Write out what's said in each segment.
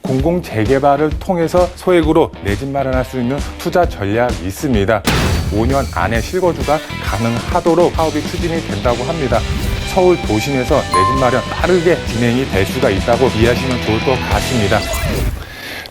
공공재개발을 통해서 소액으로 내 집 마련할 수 있는 투자 전략이 있습니다. 5년 안에 실거주가 가능하도록 사업이 추진이 된다고 합니다. 서울 도심에서 내 집 마련 빠르게 진행이 될 수가 있다고 이해하시면 좋을 것 같습니다.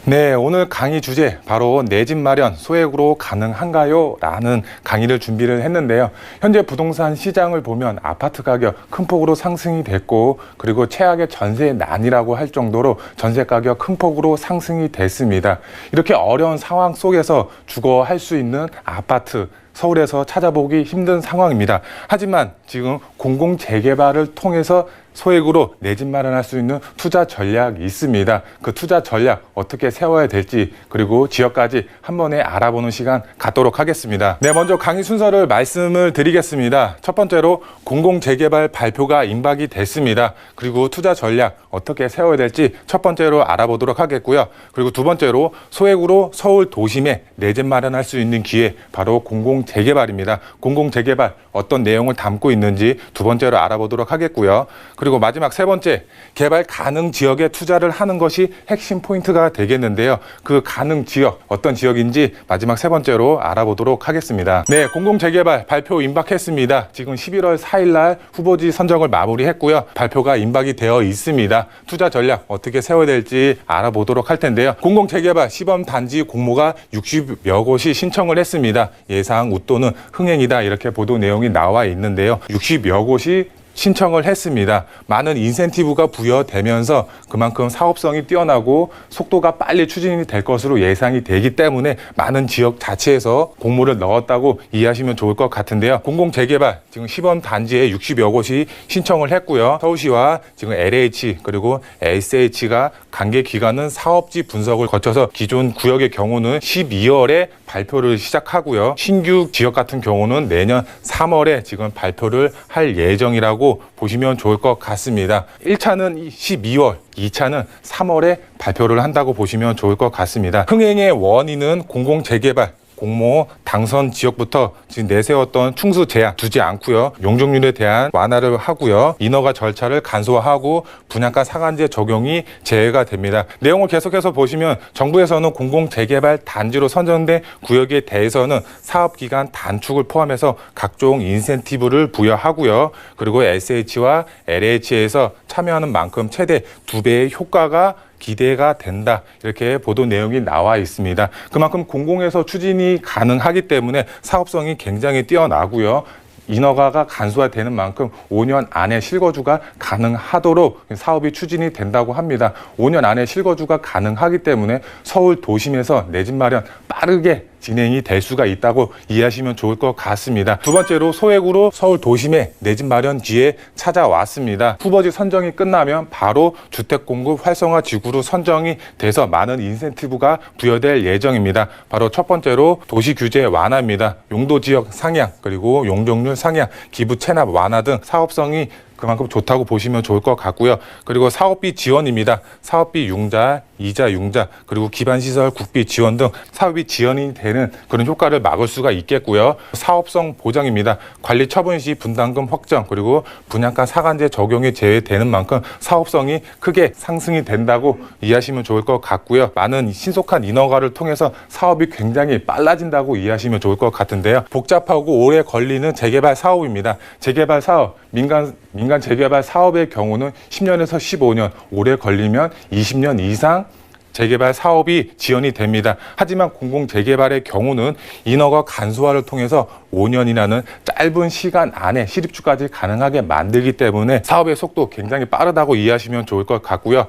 네, 오늘 강의 주제 바로 내 집 마련 소액으로 가능한가요? 라는 강의를 준비를 했는데요. 현재 부동산 시장을 보면 아파트 가격 큰 폭으로 상승이 됐고, 그리고 최악의 전세 난이라고 할 정도로 전세 가격 큰 폭으로 상승이 됐습니다. 이렇게 어려운 상황 속에서 주거할 수 있는 아파트 서울에서 찾아보기 힘든 상황입니다. 하지만 지금 공공재개발을 통해서 소액으로 내 집 마련할 수 있는 투자 전략이 있습니다. 그 투자 전략 어떻게 세워야 될지, 그리고 지역까지 한 번에 알아보는 시간 갖도록 하겠습니다. 네, 먼저 강의 순서를 말씀을 드리겠습니다. 첫 번째로 공공재개발 발표가 임박이 됐습니다. 그리고 투자 전략 어떻게 세워야 될지 첫 번째로 알아보도록 하겠고요. 그리고 두 번째로 소액으로 서울 도심에 내 집 마련할 수 있는 기회, 바로 공공재개발입니다. 공공재개발 어떤 내용을 담고 있는지 두 번째로 알아보도록 하겠고요. 그리고 마지막 세 번째, 개발 가능 지역에 투자를 하는 것이 핵심 포인트가 되겠는데요. 그 가능 지역, 어떤 지역인지 마지막 세 번째로 알아보도록 하겠습니다. 네, 공공재개발 발표 임박했습니다. 지금 11월 4일 날 후보지 선정을 마무리했고요. 발표가 임박이 되어 있습니다. 투자 전략 어떻게 세워야 될지 알아보도록 할 텐데요. 공공재개발 시범단지 공모가 60여 곳이 신청을 했습니다. 예상 웃도는 흥행이다, 이렇게 보도 내용이 나와 있는데요. 60여 곳이 신청을 했습니다. 많은 인센티브가 부여되면서 그만큼 사업성이 뛰어나고 속도가 빨리 추진이 될 것으로 예상이 되기 때문에 많은 지역 자체에서 공모를 넣었다고 이해하시면 좋을 것 같은데요. 공공재개발 지금 시범 단지에 60여 곳이 신청을 했고요. 서울시와 지금 LH 그리고 SH가 관계 기관은 사업지 분석을 거쳐서 기존 구역의 경우는 12월에 발표를 시작하고요. 신규 지역 같은 경우는 내년 3월에 지금 발표를 할 예정이라고 보시면 좋을 것 같습니다. 1차는 12월, 2차는 3월에 발표를 한다고 보시면 좋을 것 같습니다. 흥행의 원인은 공공재개발 공모 당선 지역부터 지금 내세웠던 충수 제한 두지 않고요. 용적률에 대한 완화를 하고요. 인허가 절차를 간소화하고 분양가 상한제 적용이 제외가 됩니다. 내용을 계속해서 보시면 정부에서는 공공재개발 단지로 선정된 구역에 대해서는 사업기간 단축을 포함해서 각종 인센티브를 부여하고요. 그리고 SH와 LH에서 참여하는 만큼 최대 2배의 효과가 기대가 된다, 이렇게 보도 내용이 나와 있습니다. 그만큼 공공에서 추진이 가능하기 때문에 사업성이 굉장히 뛰어나고요. 인허가가 간소화되는 만큼 5년 안에 실거주가 가능하도록 사업이 추진이 된다고 합니다. 5년 안에 실거주가 가능하기 때문에 서울 도심에서 내 집 마련 빠르게 진행이 될 수가 있다고 이해하시면 좋을 것 같습니다. 두 번째로 소액으로 서울 도심에 내 집 마련 기회에 찾아왔습니다. 후보지 선정이 끝나면 바로 주택공급 활성화 지구로 선정이 돼서 많은 인센티브가 부여될 예정입니다. 바로 첫 번째로 도시규제 완화입니다. 용도지역 상향, 그리고 용적률 상향, 기부 체납 완화 등 사업성이 그만큼 좋다고 보시면 좋을 것 같고요. 그리고 사업비 지원입니다. 사업비 융자, 이자 융자, 그리고 기반시설 국비 지원 등 사업이 지원이 되는 그런 효과를 막을 수가 있겠고요. 사업성 보장입니다. 관리 처분 시 분담금 확정, 그리고 분양가 상한제 적용이 제외되는 만큼 사업성이 크게 상승이 된다고 이해하시면 좋을 것 같고요. 많은 신속한 인허가를 통해서 사업이 굉장히 빨라진다고 이해하시면 좋을 것 같은데요. 복잡하고 오래 걸리는 재개발 사업입니다. 재개발 사업, 민간 재개발 사업의 경우는 10년에서 15년, 오래 걸리면 20년 이상 재개발 사업이 지원이 됩니다. 하지만 공공재개발의 경우는 인허가 간소화를 통해서 5년이라는 짧은 시간 안에 실입주까지 가능하게 만들기 때문에 사업의 속도 굉장히 빠르다고 이해하시면 좋을 것 같고요.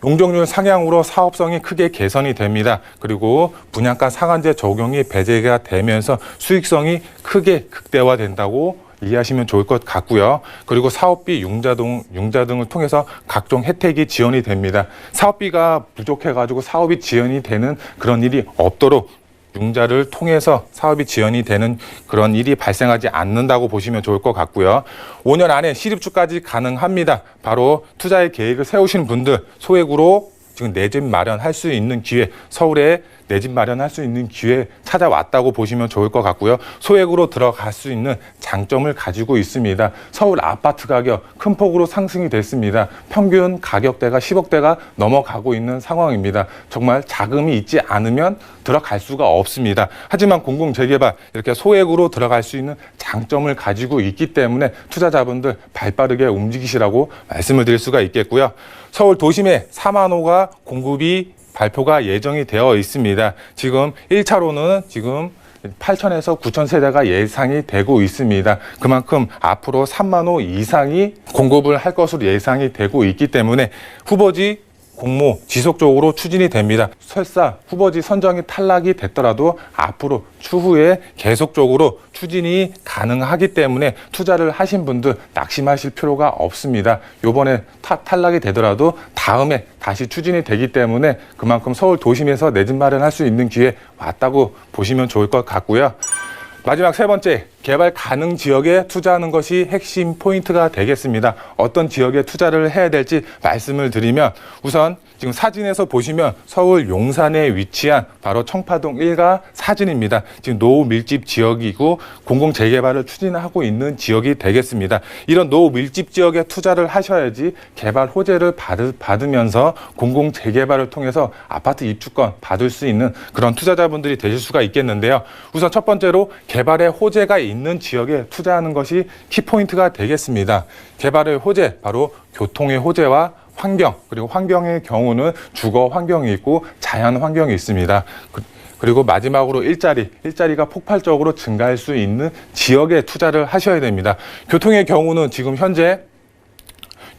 용적률 상향으로 사업성이 크게 개선이 됩니다. 그리고 분양가 상한제 적용이 배제가 되면서 수익성이 크게 극대화된다고 이해하시면 좋을 것 같고요. 그리고 사업비 융자 등을 통해서 각종 혜택이 지원이 됩니다. 사업비가 부족해가지고 사업이 지원이 되는 그런 일이 없도록 융자를 통해서 사업이 지원이 되는 그런 일이 발생하지 않는다고 보시면 좋을 것 같고요. 5년 안에 실입주까지 가능합니다. 바로 투자의 계획을 세우신 분들, 소액으로 지금 내 집 마련할 수 있는 기회, 서울에 내 집 마련할 수 있는 기회 찾아왔다고 보시면 좋을 것 같고요. 소액으로 들어갈 수 있는 장점을 가지고 있습니다. 서울 아파트 가격 큰 폭으로 상승이 됐습니다. 평균 가격대가 10억대가 넘어가고 있는 상황입니다. 정말 자금이 있지 않으면 들어갈 수가 없습니다. 하지만 공공재개발 이렇게 소액으로 들어갈 수 있는 장점을 가지고 있기 때문에 투자자분들 발빠르게 움직이시라고 말씀을 드릴 수가 있겠고요. 서울 도심에 4만 호가 공급이 발표가 예정이 되어 있습니다. 지금 1차로는 지금 8,000에서 9,000 세대가 예상이 되고 있습니다. 그만큼 앞으로 3만 호 이상이 공급을 할 것으로 예상이 되고 있기 때문에 후보지 공모 지속적으로 추진이 됩니다. 설사 후보지 선정이 탈락이 됐더라도 앞으로 추후에 계속적으로 추진이 가능하기 때문에 투자를 하신 분들 낙심하실 필요가 없습니다. 요번에 탈락이 되더라도 다음에 다시 추진이 되기 때문에 그만큼 서울 도심에서 내 집 마련할 수 있는 기회 왔다고 보시면 좋을 것 같고요. 마지막 세 번째, 개발 가능 지역에 투자하는 것이 핵심 포인트가 되겠습니다. 어떤 지역에 투자를 해야 될지 말씀을 드리면 우선 지금 사진에서 보시면 서울 용산에 위치한 바로 청파동 1가 사진입니다. 지금 노후 밀집 지역이고 공공재개발을 추진하고 있는 지역이 되겠습니다. 이런 노후 밀집 지역에 투자를 하셔야지 개발 호재를 받으면서 공공재개발을 통해서 아파트 입주권 받을 수 있는 그런 투자자분들이 되실 수가 있겠는데요. 우선 첫 번째로 개발의 호재가 있는 지역에 투자하는 것이 키포인트가 되겠습니다. 개발의 호재, 바로 교통의 호재와 환경, 그리고 환경의 경우는 주거 환경이 있고 자연 환경이 있습니다. 그리고 마지막으로 일자리가 폭발적으로 증가할 수 있는 지역에 투자를 하셔야 됩니다. 교통의 경우는 지금 현재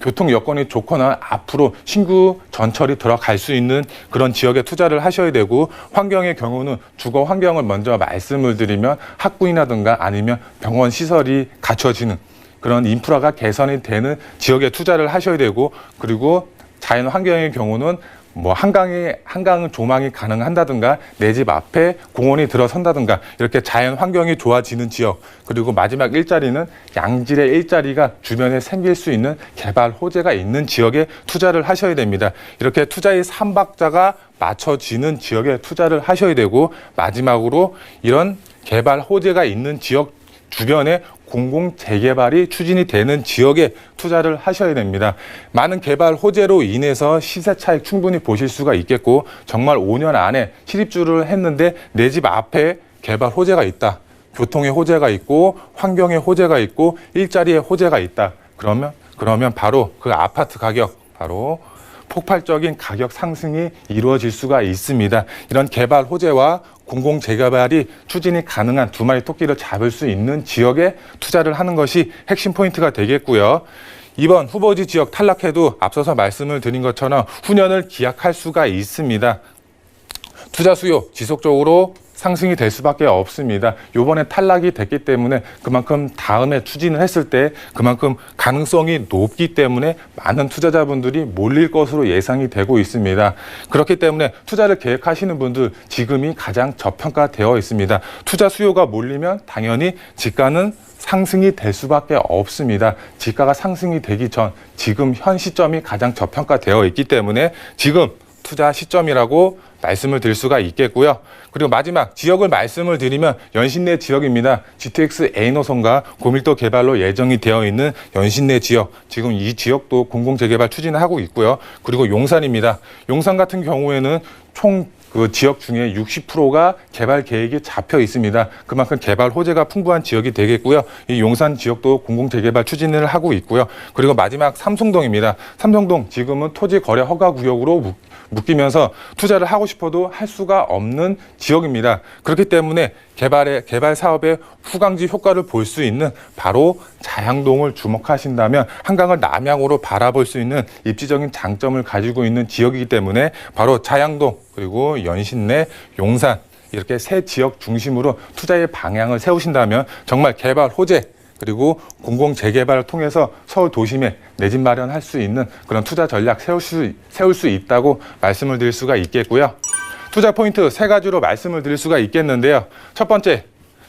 교통 여건이 좋거나 앞으로 신규 전철이 들어갈 수 있는 그런 지역에 투자를 하셔야 되고, 환경의 경우는 주거 환경을 먼저 말씀을 드리면 학군이라든가 아니면 병원 시설이 갖춰지는 그런 인프라가 개선이 되는 지역에 투자를 하셔야 되고, 그리고 자연 환경의 경우는 뭐 한강은 조망이 가능한다든가 내 집 앞에 공원이 들어선다든가 이렇게 자연 환경이 좋아지는 지역, 그리고 마지막 일자리는 양질의 일자리가 주변에 생길 수 있는 개발 호재가 있는 지역에 투자를 하셔야 됩니다. 이렇게 투자의 3박자가 맞춰지는 지역에 투자를 하셔야 되고, 마지막으로 이런 개발 호재가 있는 지역 주변에 공공재개발이 추진이 되는 지역에 투자를 하셔야 됩니다. 많은 개발 호재로 인해서 시세 차익 충분히 보실 수가 있겠고, 정말 5년 안에 실입주를 했는데 내 집 앞에 개발 호재가 있다, 교통의 호재가 있고 환경의 호재가 있고 일자리의 호재가 있다, 그러면 바로 그 아파트 가격, 바로 폭발적인 가격 상승이 이루어질 수가 있습니다. 이런 개발 호재와 공공재개발이 추진이 가능한 두 마리 토끼를 잡을 수 있는 지역에 투자를 하는 것이 핵심 포인트가 되겠고요. 이번 후보지 지역 탈락해도 앞서서 말씀을 드린 것처럼 후년을 기약할 수가 있습니다. 투자 수요 지속적으로 상승이 될 수밖에 없습니다. 요번에 탈락이 됐기 때문에 그만큼 다음에 추진을 했을 때 그만큼 가능성이 높기 때문에 많은 투자자분들이 몰릴 것으로 예상이 되고 있습니다. 그렇기 때문에 투자를 계획하시는 분들 지금이 가장 저평가되어 있습니다. 투자 수요가 몰리면 당연히 지가는 상승이 될 수밖에 없습니다. 지가가 상승이 되기 전 지금 현 시점이 가장 저평가되어 있기 때문에 지금 투자 시점이라고 말씀을 드릴 수가 있겠고요. 그리고 마지막 지역을 말씀을 드리면 연신내 지역입니다. GTX A 노선과 고밀도 개발로 예정이 되어 있는 연신내 지역, 지금 이 지역도 공공재개발 추진하고 있고요. 그리고 용산입니다. 용산 같은 경우에는 총 그 지역 중에 60%가 개발 계획이 잡혀 있습니다. 그만큼 개발 호재가 풍부한 지역이 되겠고요. 이 용산 지역도 공공재개발 추진을 하고 있고요. 그리고 마지막 삼성동입니다. 삼성동 지금은 토지 거래 허가 구역으로 묶이면서 투자를 하고 싶어도 할 수가 없는 지역입니다. 그렇기 때문에 개발 사업의 후광지 효과를 볼 수 있는 바로 자양동을 주목하신다면 한강을 남향으로 바라볼 수 있는 입지적인 장점을 가지고 있는 지역이기 때문에 바로 자양동, 그리고 연신내, 용산 이렇게 세 지역 중심으로 투자의 방향을 세우신다면 정말 개발 호재, 그리고 공공재개발을 통해서 서울 도심에 내 집 마련할 수 있는 그런 투자 전략 세울 수 있다고 말씀을 드릴 수가 있겠고요. 투자 포인트 세 가지로 말씀을 드릴 수가 있겠는데요. 첫 번째,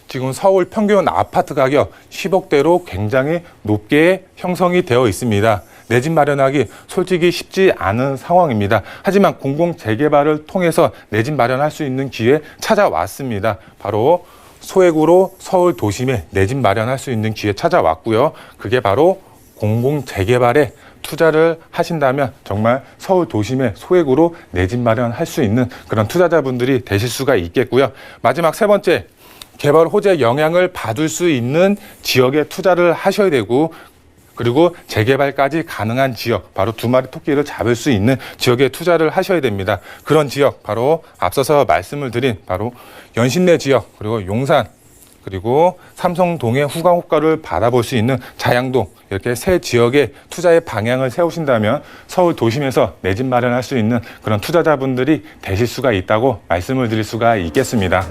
지금 서울 평균 아파트 가격 10억대로 굉장히 높게 형성이 되어 있습니다. 내 집 마련하기 솔직히 쉽지 않은 상황입니다. 하지만 공공재개발을 통해서 내 집 마련할 수 있는 기회 찾아왔습니다. 바로 소액으로 서울 도심에 내 집 마련할 수 있는 기회 찾아왔고요. 그게 바로 공공재개발에 투자를 하신다면 정말 서울 도심에 소액으로 내 집 마련할 수 있는 그런 투자자분들이 되실 수가 있겠고요. 마지막 세 번째, 개발 호재 영향을 받을 수 있는 지역에 투자를 하셔야 되고, 그리고 재개발까지 가능한 지역, 바로 두 마리 토끼를 잡을 수 있는 지역에 투자를 하셔야 됩니다. 그런 지역, 바로 앞서서 말씀을 드린 바로 연신내 지역, 그리고 용산, 그리고 삼성동의 후광 효과를 받아볼 수 있는 자양동, 이렇게 세 지역의 투자의 방향을 세우신다면 서울 도심에서 내 집 마련할 수 있는 그런 투자자분들이 되실 수가 있다고 말씀을 드릴 수가 있겠습니다.